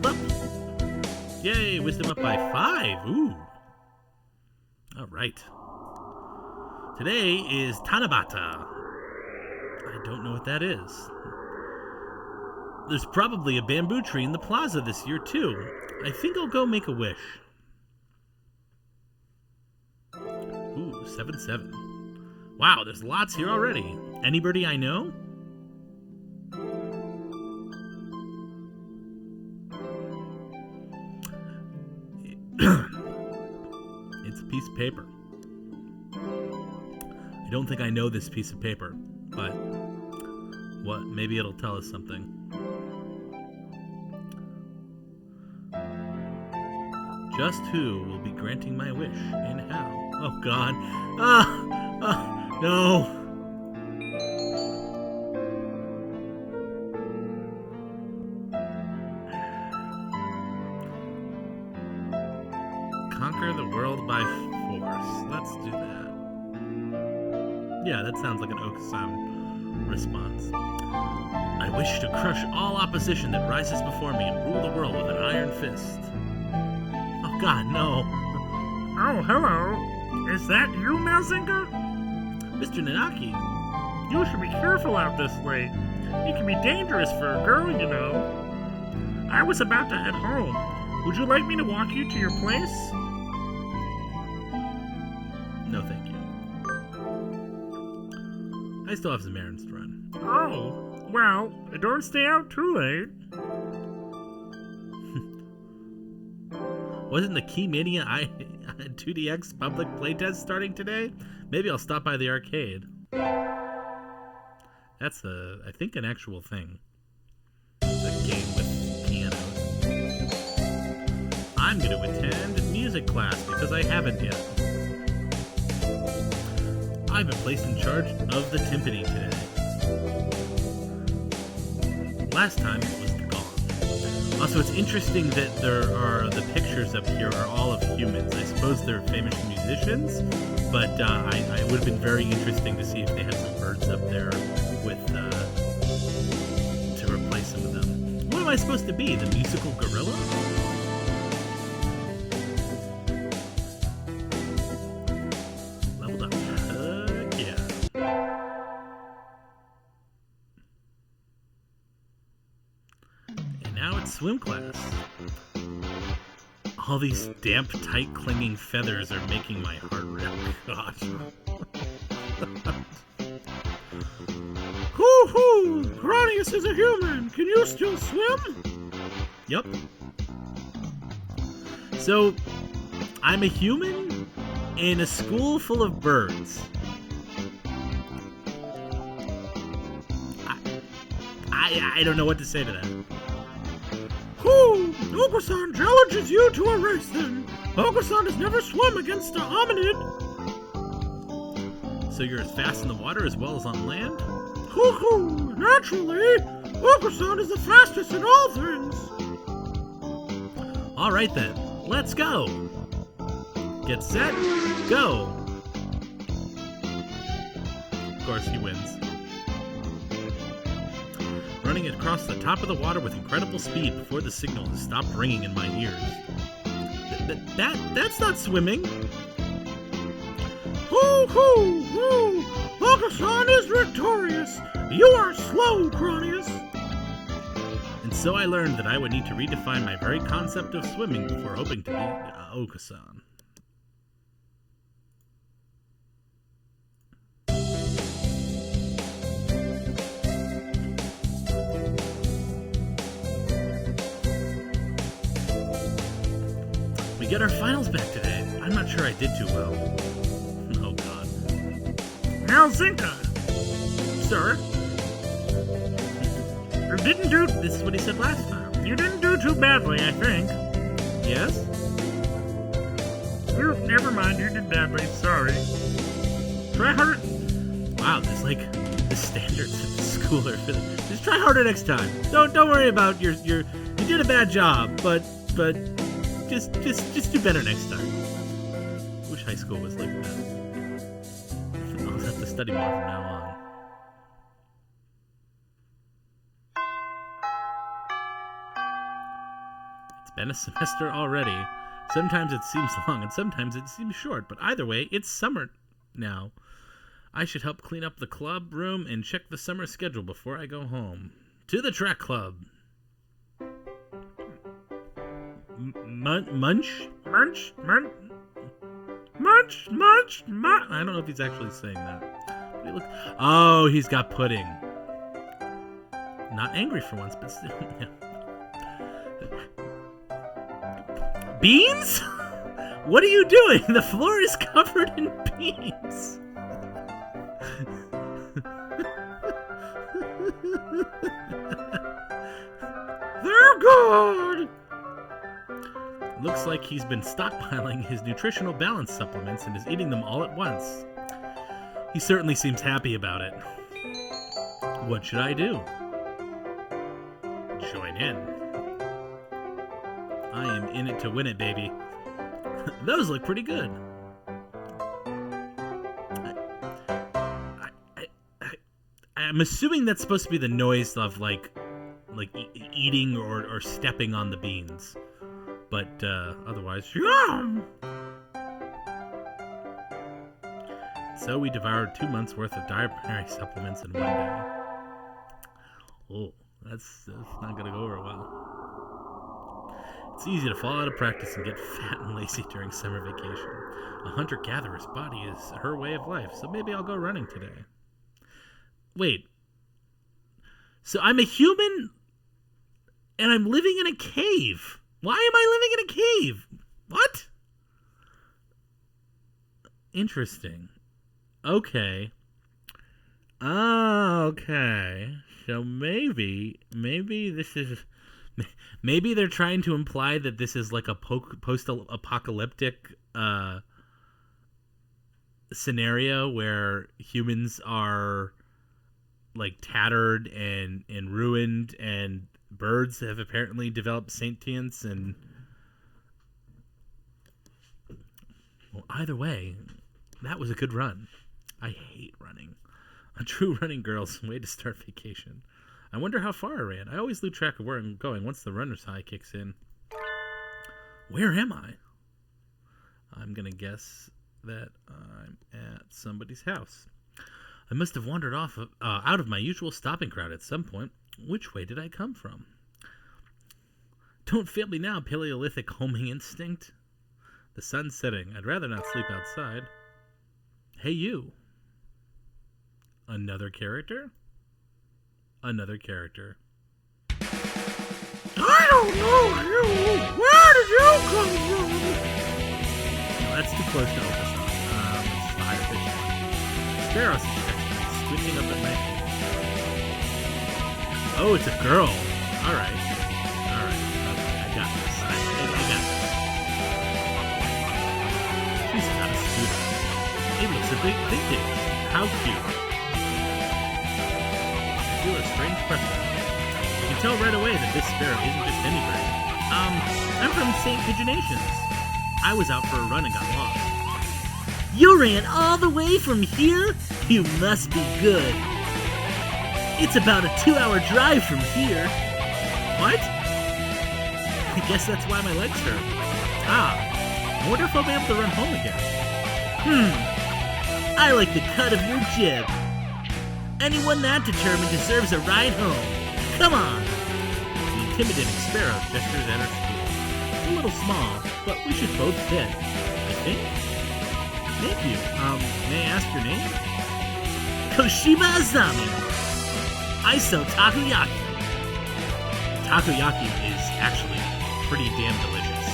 Speaker 1: Up. Yay, wisdom up by 5. Ooh. Alright. Today is Tanabata. I don't know what that is. There's probably a bamboo tree in the plaza this year, too. I think I'll go make a wish. Ooh, 7-7. Wow, there's lots here already. Anybody I know? It's a piece of paper. I don't think I know this piece of paper, but what? Maybe it'll tell us something. Just who will be granting my wish and how? Oh God! No! Conquer the world by force. Let's do that. Yeah, that sounds like an Okusan response. I wish to crush all opposition that rises before me and rule the world with an iron fist. Oh God, no.
Speaker 2: Oh, hello. Is that you, Malzinka?
Speaker 1: Mr. Nanaki.
Speaker 2: You should be careful out this late. It can be dangerous for a girl, you know. I was about to head home. Would you like me to walk you to your place?
Speaker 1: No, thank you. I still have some errands to run.
Speaker 2: Oh, well, don't stay out too late.
Speaker 1: Wasn't the Key Mania 2DX public playtest starting today? Maybe I'll stop by the arcade. That's I think an actual thing. It's a game with pianos. I'm going to attend music class because I haven't yet. I've been placed in charge of the timpani today. Last time it was the gong. Also, it's interesting that the pictures up here are all of humans. I suppose they're famous musicians, but it would have been very interesting to see if they had some birds up there with to replace some of them. What am I supposed to be? The musical gorilla? Leveled up. Yeah. And now it's swim class. All these damp, tight, clinging feathers are making my heart rip. Gosh.
Speaker 2: Hoo-hoo! Cronius is a human! Can you still swim?
Speaker 1: Yep. So, I'm a human in a school full of birds. I don't know what to say to that.
Speaker 2: Hoo! Okusan challenges you to a race then. Okusan has never swum against a hominid.
Speaker 1: So you're as fast in the water as well as on land?
Speaker 2: Hoo-hoo! Naturally! Okusan is the fastest in all things!
Speaker 1: Alright then, let's go! Get set, go! Of course, he wins. Running across the top of the water with incredible speed before the signal has stopped ringing in my ears. That's not swimming!
Speaker 2: Hoo-hoo! Hoo! Okusan is victorious! You are slow, Cronius!
Speaker 1: And so I learned that I would need to redefine my very concept of swimming before hoping to beat Okusan. We get our finals back today. I'm not sure I did too well. Oh God.
Speaker 2: Malzinka!
Speaker 1: Sir?
Speaker 2: You didn't do...
Speaker 1: This is what he said last time.
Speaker 2: You didn't do too badly, I think.
Speaker 1: Yes?
Speaker 2: Never mind, you did badly, sorry. Try harder...
Speaker 1: Wow, there's like the standards at the school are for the... Just try harder next time. Don't worry about your... You did a bad job, but just do better next time. Wish high school was like that. I'll have to study more from now on. It's been a semester already. Sometimes it seems long and sometimes it seems short, but either way, it's summer now. I should help clean up the club room and check the summer schedule before I go home. To the track club!
Speaker 2: Munch.
Speaker 1: I don't know if he's actually saying that. Oh, he's got pudding. Not angry for once, but still. Yeah. Beans? What are you doing? The floor is covered in beans.
Speaker 2: They're good.
Speaker 1: Looks like he's been stockpiling his nutritional balance supplements and is eating them all at once. He certainly seems happy about it. What should I do? Join in. I am in it to win it, baby. Those look pretty good. I'm assuming that's supposed to be the noise of like eating or stepping on the beans. But otherwise, yum! So we devoured 2 months worth of dietary supplements in one day. Oh, that's not gonna go over well. It's easy to fall out of practice and get fat and lazy during summer vacation. A hunter-gatherer's body is her way of life, so maybe I'll go running today. Wait. So I'm a human and I'm living in a cave. Why am I living in a cave? What? Interesting. Okay. Okay. So maybe this is... Maybe they're trying to imply that this is like a post-apocalyptic scenario where humans are like tattered and ruined, and birds have apparently developed sentience, and well, either way, that was a good run. I hate running. A true running girl's way to start vacation. I wonder how far I ran. I always lose track of where I'm going once the runner's high kicks in. Where am I? I'm going to guess that I'm at somebody's house. I must have wandered off out of my usual stopping crowd at some point. Which way did I come from? Don't fail me now, Paleolithic homing instinct. The sun's setting. I'd rather not sleep outside. Hey, you. Another character? Another character.
Speaker 2: I don't know you. Where did you come from?
Speaker 1: No, that's too close to open. It's 5 Sparrows squinting up at night. Oh, it's a girl. All right. Okay, I got this. I got this. She's got a scooter. It looks a bit vintage. How cute. I feel a strange pressure. You can tell right away that this sparrow isn't just any bird. I'm from St. Pigeonations. I was out for a run and got lost.
Speaker 3: You ran all the way from here? You must be good. It's about a 2-hour drive from here.
Speaker 1: What? I guess that's why my legs hurt. I wonder if I'll be able to run home again.
Speaker 3: I like the cut of your jib. Anyone that determined deserves a ride home. Come on!
Speaker 1: The intimidating sparrow gestures at her school. It's a little small, but we should both fit, I think. Thank you. May I ask your name?
Speaker 3: Koshiba Azami. I sell takoyaki.
Speaker 1: Takoyaki is actually pretty damn delicious.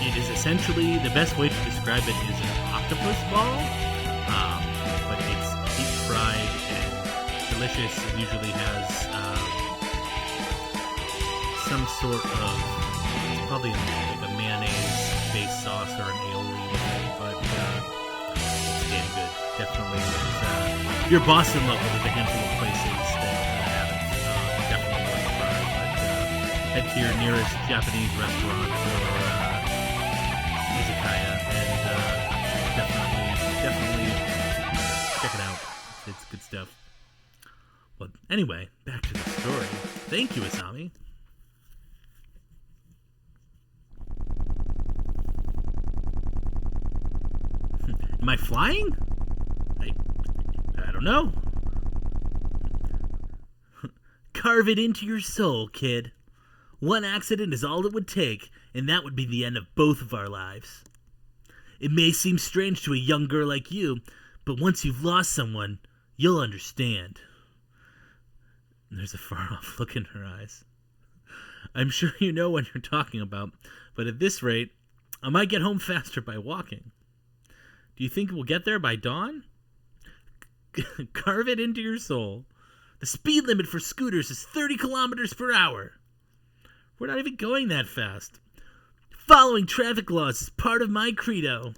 Speaker 1: It is essentially, the best way to describe it is an octopus ball. But it's deep fried and delicious. It usually has some sort of, it's probably like a mayonnaise-based sauce or an aioli with it, but it's damn good. Definitely, your Boston local, there's a handful of places that have it. Definitely worth a try. But head to your nearest Japanese restaurant or izakaya and definitely check it out. It's good stuff. But anyway, back to the story. Thank you, Asami. Am I flying? I don't know.
Speaker 3: Carve it into your soul, kid. One accident is all it would take, and that would be the end of both of our lives. It may seem strange to a young girl like you, but once you've lost someone, you'll understand. There's a far-off look in her eyes. I'm sure you know what you're talking about, but at this rate, I might get home faster by walking. Do you think we'll get there by dawn? Carve it into your soul. The speed limit for scooters is 30 kilometers per hour. We're not even going that fast. Following traffic laws is part of my credo.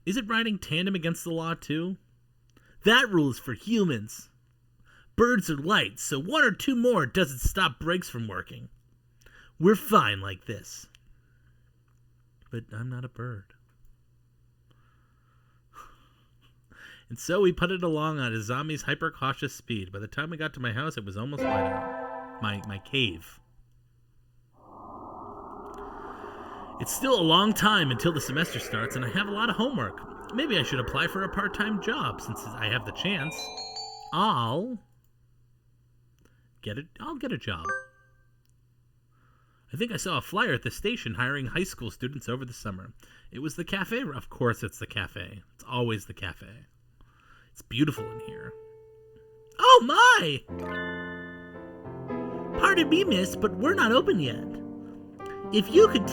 Speaker 3: Is it riding tandem against the law too? That rule is for humans. Birds are light, so one or two more doesn't stop brakes from working. We're fine like this. But I'm not a bird. And so we putted along on a zombie's hyper-cautious speed. By the time we got to my house, it was almost light out. My cave. It's still a long time until the semester starts, and I have a lot of homework. Maybe I should apply for a part-time job, since I have the chance. I'll get a job. I think I saw a flyer at the station hiring high school students over the summer. It was the cafe. Of course it's the cafe. It's always the cafe. It's beautiful in here. Oh my! Pardon me, miss, but we're not open yet. If you could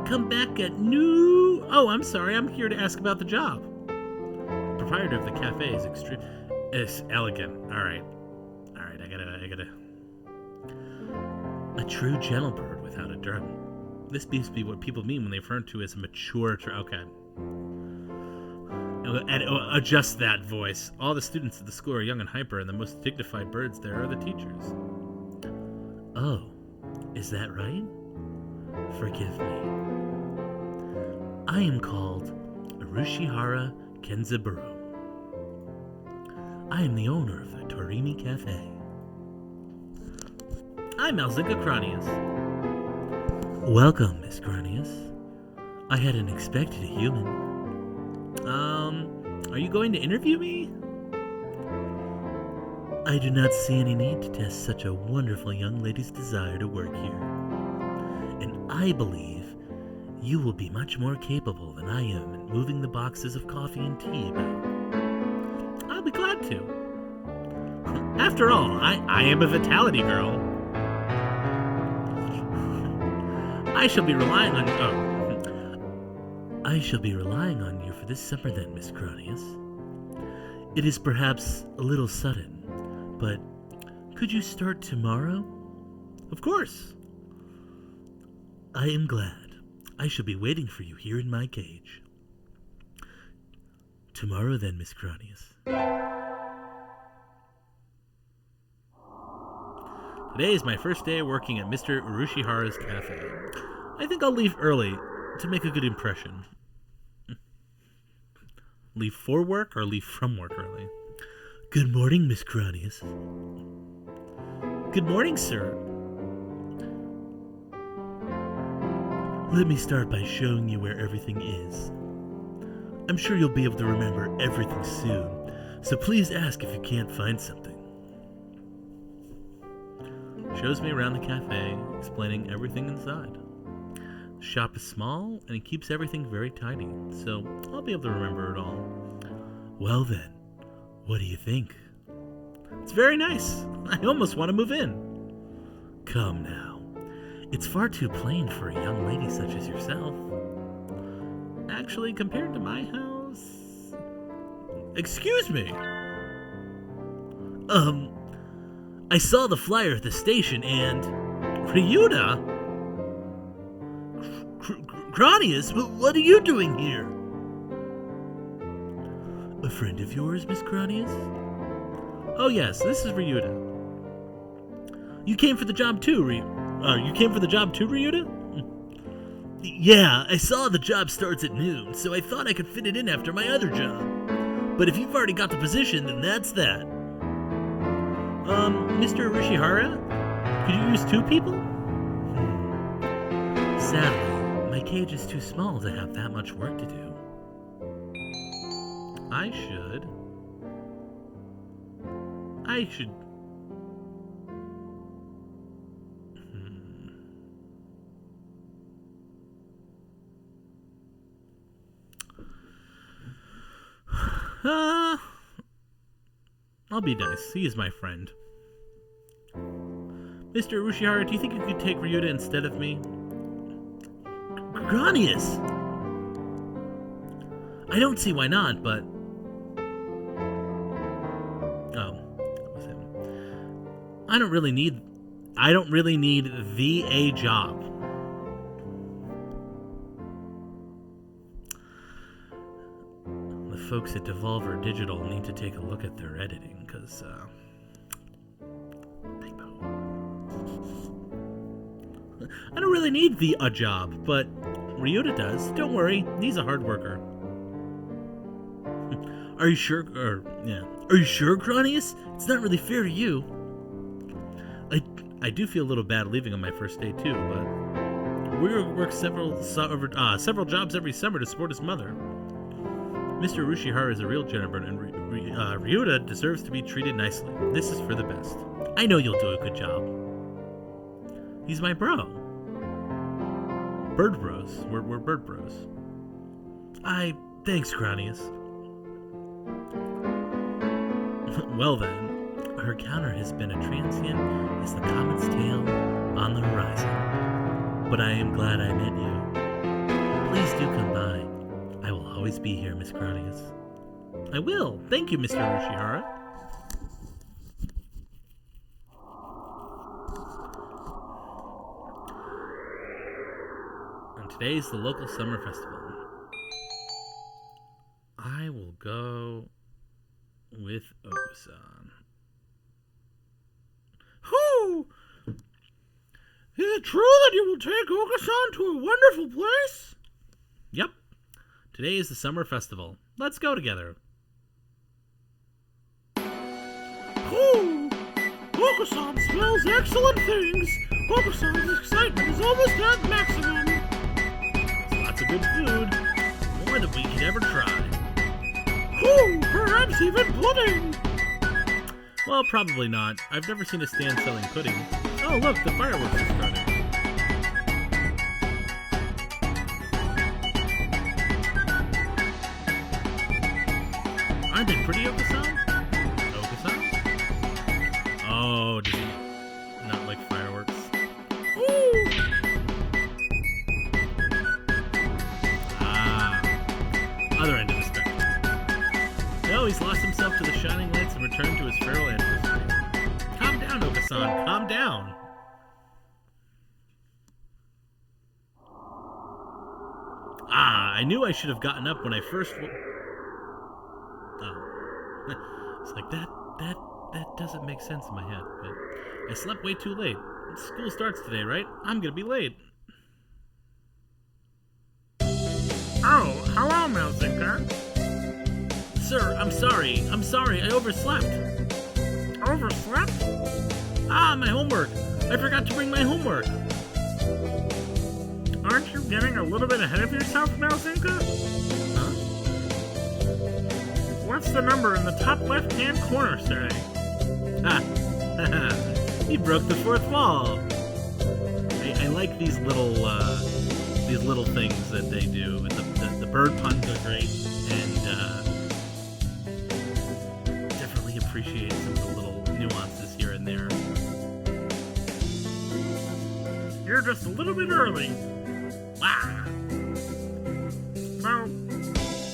Speaker 3: come back at noon... Oh, I'm sorry, I'm here to ask about the job. The proprietor of the cafe is elegant. Alright, I gotta... A true gentle bird without a drum. This seems to be what people mean when they refer to as a mature... Okay. And adjust that voice. All the students at the school are young and hyper, and the most dignified birds there are the teachers. Oh, is that right? Forgive me. I am called Arushihara Kenzaburo. I am the owner of the Torimi Cafe. I'm Elzinga Cronius. Welcome, Miss Cronius. I hadn't expected a human. Are you going to interview me? I do not see any need to test such a wonderful young lady's desire to work here. And I believe you will be much more capable than I am in moving the boxes of coffee and tea about. I'll be glad to. After all, I am a vitality girl. I shall be relying on you for this summer then, Miss Cronius. It is perhaps a little sudden, but could you start tomorrow? Of course. I am glad. I shall be waiting for you here in my cage. Tomorrow then, Miss Cronius. Today is my first day working at Mr. Urushihara's cafe. I think I'll leave early to make a good impression. Leave for work or leave from work early? Good morning, Miss Cronius. Good morning, sir. Let me start by showing you where everything is. I'm sure you'll be able to remember everything soon, so please ask if you can't find something. Shows me around the cafe, explaining everything inside. The shop is small, and it keeps everything very tidy, so I'll be able to remember it all. Well then, what do you think? It's very nice. I almost want to move in. Come now. It's far too plain for a young lady such as yourself. Actually, compared to my house... Excuse me! I saw the flyer at the station and... Ryuta? Cronius, what are you doing here? A friend of yours, Miss Cronius? Oh yes, this is Ryuta. You came for the job too, Ryuta? Yeah, I saw the job starts at noon, so I thought I could fit it in after my other job. But if you've already got the position, then that's that. Mr. Urishihara? Could you use 2 people? Sadly, my cage is too small to have that much work to do. I should... I'll be nice. He is my friend. Mr. Urushihara, do you think you could take Ryuta instead of me? Granius! I don't see why not, but... Oh, that was him. I don't really need the job. The folks at Devolver Digital need to take a look at their editing, because, typo. I don't really need a job, but Ryuta does. Don't worry, he's a hard worker. Are you sure? Are you sure, Granius? It's not really fair to you. I do feel a little bad leaving on my first day too, but we work several jobs every summer to support his mother. Mr. Urushihara is a real gentleman, and Ryuta deserves to be treated nicely. This is for the best. I know you'll do a good job. He's my bro. Bird bros. We're bird bros. Thanks, Granius. Well then, her counter has been a transient as the comet's tail on the horizon. But I am glad I met you. Please do come by. I will always be here, Miss Granius. I will. Thank you, Mr. Urushihara. And today's the local summer festival. I will go with Okusan. Whoo! Is it true that you will take Okusan to a wonderful place? Yep. Today is the summer festival. Let's go together. Whoo! Okusan smells excellent things. Okusan's excitement is almost at maximum. There's lots of good food. More than we could ever try. Ooh, perhaps even pudding! Well, probably not. I've never seen a stand selling pudding. Oh, look, the fireworks are starting. Aren't they pretty, Okusan? Okusan? Oh, does he not like fireworks? Ooh! Other end of the spectrum. No, he's lost himself to the shining lights and returned to his feral ancestry. Calm down, Okusan. Calm down. I knew I should have gotten up when I first... It's like, that doesn't make sense in my head, but I slept way too late. School starts today, right? I'm gonna be late.
Speaker 2: Oh, hello, Melzinka.
Speaker 3: Sir, I'm sorry, I overslept.
Speaker 2: Overslept?
Speaker 3: My homework. I forgot to bring my homework.
Speaker 2: Aren't you getting a little bit ahead of yourself, Melzinka?
Speaker 3: Huh?
Speaker 2: What's the number in the top left-hand corner say?
Speaker 3: He broke the fourth wall. I like these little things that they do. The bird puns are great, and definitely appreciate some of the little nuances here and there.
Speaker 2: You're just a little bit early.
Speaker 3: Wow.
Speaker 2: Well,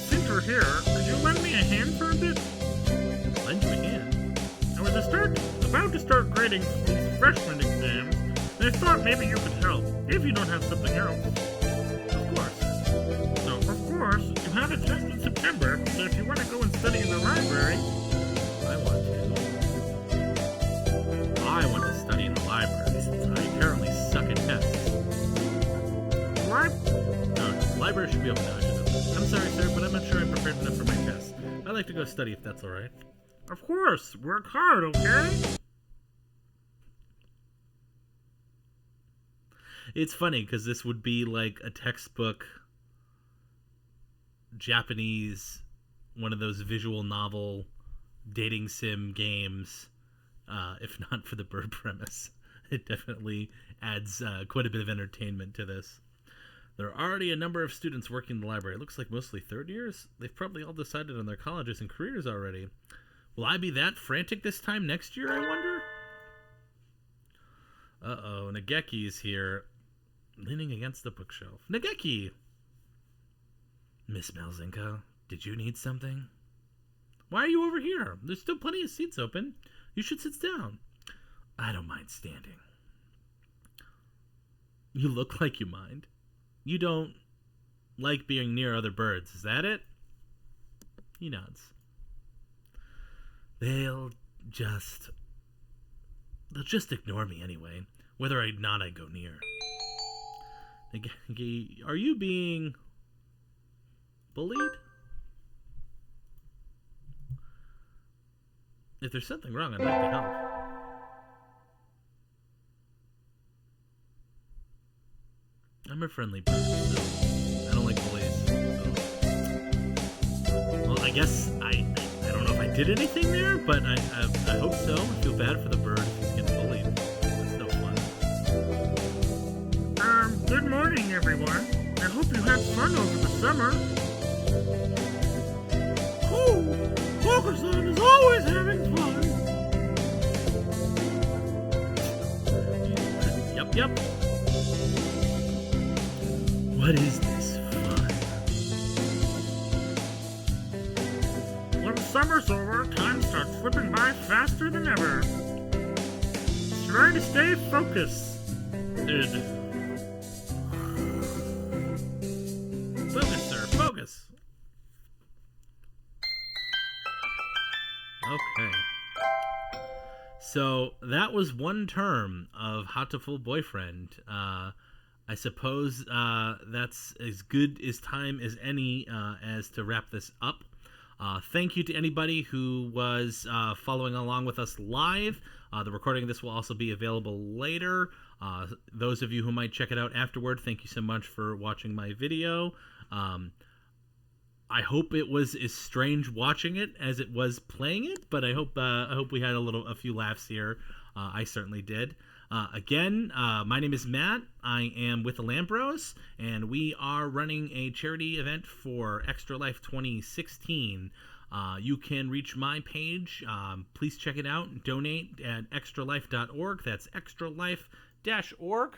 Speaker 2: since you're here, could you lend me a hand for a bit?
Speaker 3: Lend you a hand?
Speaker 2: I was about to start grading these freshman exams, and I thought maybe you could help, if you don't have something else.
Speaker 3: Of course.
Speaker 2: So, of course, you have a test in September, so if you want to go and study in the library...
Speaker 3: I want to study in the library, since I apparently suck at tests. No, the library should be open now. I'm sorry, sir, but I'm not sure I'm prepared enough for my test. I'd like to go study if that's alright.
Speaker 2: Of course, work hard, okay?
Speaker 3: It's funny, because this would be like a textbook Japanese, one of those visual novel dating sim games, if not for the bird premise. It definitely adds quite a bit of entertainment to this.
Speaker 1: There are already a number of students working in the library. It looks like mostly third years. They've probably all decided on their colleges and careers already. Will I be that frantic this time next year, I wonder? Uh-oh, Nageki's here, leaning against the bookshelf. Nageki! Miss Malzinko, did you need something? Why are you over here? There's still plenty of seats open. You should sit down. I don't mind standing. You look like you mind. You don't like being near other birds, is that it? He nods. They'll just ignore me anyway, whether or not I go near. Are you being bullied? If there's something wrong, I'd like to help. I'm a friendly bird, so I don't like bullies. So. Well, I guess I don't know if I did anything there, but I hope so. I feel bad for the bird if he's getting bullied. That's no fun.
Speaker 2: Good morning, everyone. I hope you had fun over the summer. Oh, Focus-on is always having fun.
Speaker 1: Yep. What is this fun?
Speaker 2: When summer's over, time starts slipping by faster than ever. Try to stay focused.
Speaker 1: Focus, sir, focus. Okay. So that was one term of Hatoful Boyfriend. I suppose that's as good as time as any as to wrap this up. Thank you to anybody who was following along with us live. The recording of this will also be available later. Those of you who might check it out afterward, thank you so much for watching my video. I hope it was as strange watching it as it was playing it, but I hope we had a few laughs here. I certainly did. Again, my name is Matt. I am with the LAN Bros, and we are running a charity event for Extra Life 2016. You can reach my page. Please check it out and donate at extralife.org. That's extralife-org.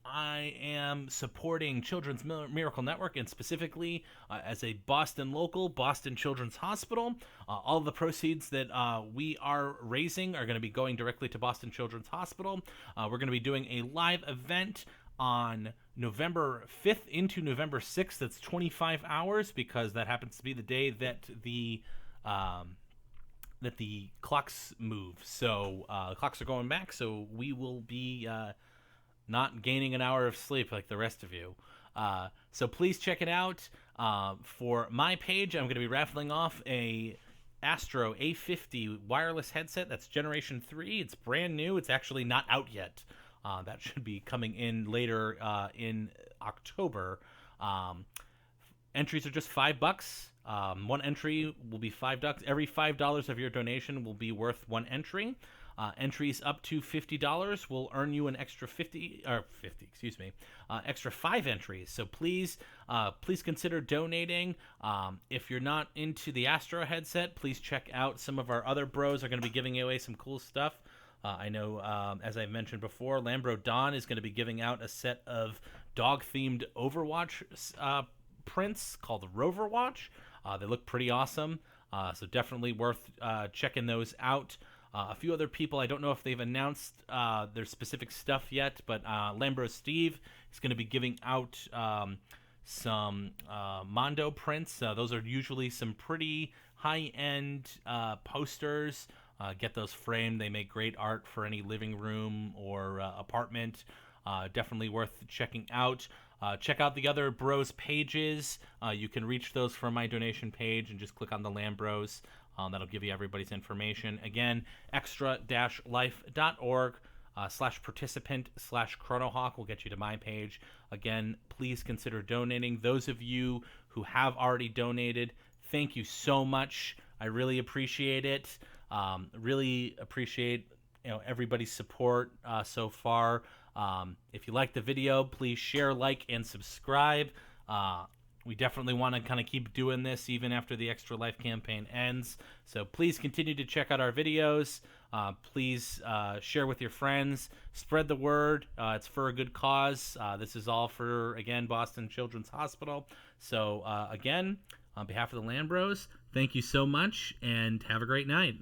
Speaker 1: I am supporting Children's Miracle Network, and specifically as a Boston local, Boston Children's Hospital. All of the proceeds that we are raising are going to be going directly to Boston Children's Hospital. We're going to be doing a live event on November 5th into November 6th. That's 25 hours because that happens to be the day that the clocks move. So the clocks are going back, so we will be not gaining an hour of sleep like the rest of you. So please check it out. For my page, I'm going to be raffling off a Astro A50 wireless headset. That's Generation 3. It's brand new. It's actually not out yet. That should be coming in later in October. Entries are just $5. One entry will be $5. Every $5 of your donation will be worth one entry. Entries up to $50 will earn you an extra extra 5 entries. So please consider donating. If you're not into the Astro headset, please check out some of our other bros are going to be giving away some cool stuff. I know, as I mentioned before, LAN Bro Don is going to be giving out a set of dog-themed Overwatch prints called the Rover Watch. They look pretty awesome, so definitely worth checking those out. A few other people, I don't know if they've announced their specific stuff yet, but LAN Bro Steve is going to be giving out some Mondo prints. Those are usually some pretty high-end posters. Get those framed. They make great art for any living room or apartment. Definitely worth checking out. Check out the other bros pages. You can reach those from my donation page and just click on the LAN Bros. That'll give you everybody's information. Again, extra-life.org /participant/chronohawk will get you to my page. Again, please consider donating. Those of you who have already donated, thank you so much. I really appreciate it. Really appreciate everybody's support so far. If you like the video, please share, like, and subscribe. We definitely want to kind of keep doing this even after the Extra Life campaign ends. So please continue to check out our videos. Please share with your friends. Spread the word. It's for a good cause. This is all for, again, Boston Children's Hospital. So, again, on behalf of the LAN Bros, thank you so much, and have a great night.